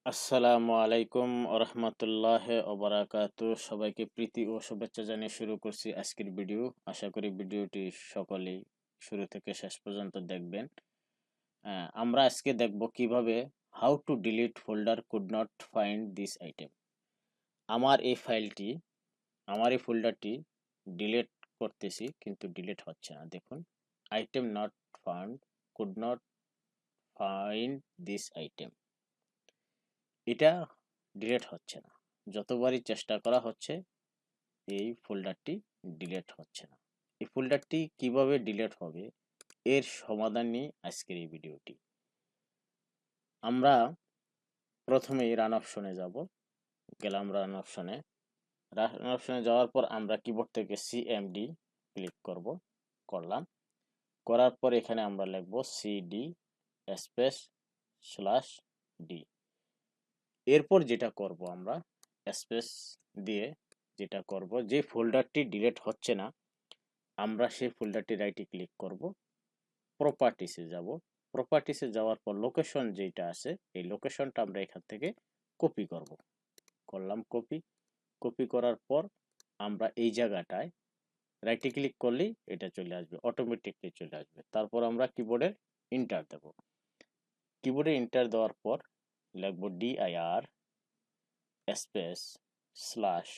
আসসালামু আলাইকুম ওরহমতুল্লাহ ওবারাকাতু। সবাইকে প্রীতি ও শুভেচ্ছা জানিয়ে শুরু করছি আজকের ভিডিও। আশা করি ভিডিওটি সকলেই শুরু থেকে শেষ পর্যন্ত দেখবেন। আমরা আজকে দেখব কিভাবে how to delete folder could not find this item. আমার এই ফাইলটি আমার এই ফোল্ডারটি ডিলিট করতেছি কিন্তু ডিলিট হচ্ছে না। দেখুন, item not found, could not find this item, এটা ডিলিট হচ্ছে না। যতবারই চেষ্টা করা হচ্ছে এই ফোল্ডারটি ডিলিট হচ্ছে না। এই ফোল্ডারটি কিভাবে ডিলিট হবে এর সমাধান নিয়ে আজকের এই ভিডিওটি। আমরা প্রথমেই রান অপশনে যাব। গেলাম রান অপশনে। রান অপশনে যাওয়ার পর আমরা কিবোর্ড থেকে সিএমডি ক্লিক করলাম। করার পর এখানে আমরা লিখব সিডি স্পেস স্ল্যাশ ডি। এরপর যেটা করব আমরা স্পেস দিয়ে যেটা করব, যে ফোল্ডারটি ডিলিট হচ্ছে না আমরা সেই ফোল্ডারটি রাইটে ক্লিক করব, প্রপার্টিসে যাব। প্রপার্টিসে যাওয়ার পর লোকেশন যেটা আছে এই লোকেশনটা আমরা এখান থেকে কপি করলাম। কপি করার পর আমরা এই জায়গাটায় রাইটে ক্লিক করলেই এটা চলে আসবে, অটোমেটিকলি চলে আসবে। তারপর আমরা কিবোর্ডে এন্টার দেব। কিবোর্ডে এন্টার দেওয়ার পর লিখব dir স্পেস স্ল্যাশ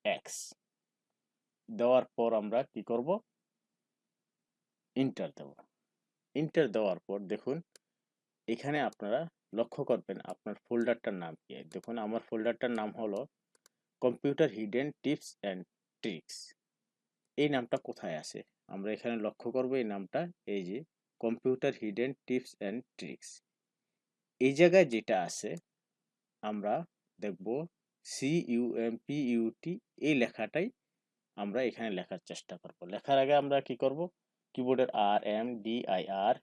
এক্স। দেওয়ার পর আমরা কি করব, এন্টার দেব। এন্টার দেওয়ার পর দেখুন এখানে আপনারা লক্ষ্য করবেন আপনার ফোল্ডারটার নাম কি। দেখুন আমার ফোল্ডারটার নাম হলো computer hidden tips and tricks. এই নামটা কোথায় আছে আমরা এখানে লক্ষ্য করব। এই নামটা এই যে computer hidden tips and tricks, এই জায়গায় যেটা আছে আমরা দেখব CUMPUT, এই লেখাটাই আমরা এখানে লেখার চেষ্টা করব। লেখার আগে আমরা কি করব, কিবোর্ডের RMDIR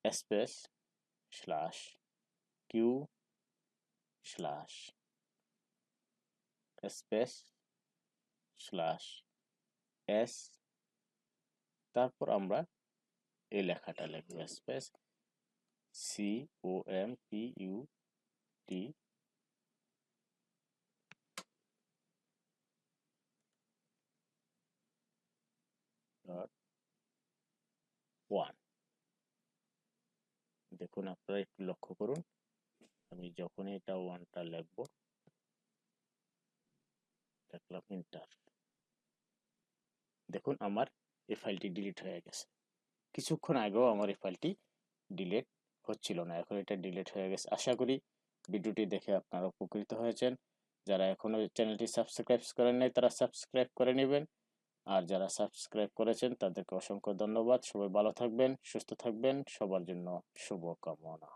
space slash Q slash space slash S, তারপর আমরা এই লেখাটা লিখব স্পেস COMPUT ডট 1। দেখুন আপনারা একটু লক্ষ্য করুন, আমি যখনই এটা 1টা লিখব দেখলাম এন্টার। দেখুন আমার এই ফাইলটি ডিলিট হয়ে গেছে। কিছুক্ষণ আগেও আমার এই ফাইলটি ডিলিট হচ্ছিল না, এখন এটা ডিলিট হয়ে গেছে। আশা করি ভিডিওটি দেখে আপনারা উপকৃত হয়েছেন। যারা এখনো চ্যানেলটি সাবস্ক্রাইব করেন নাই তারা সাবস্ক্রাইব করে নেবেন, আর যারা সাবস্ক্রাইব করেছেন তাদেরকে অসংখ্য ধন্যবাদ। সবাই ভালো থাকবেন, সুস্থ থাকবেন, সবার জন্য শুভকামনা।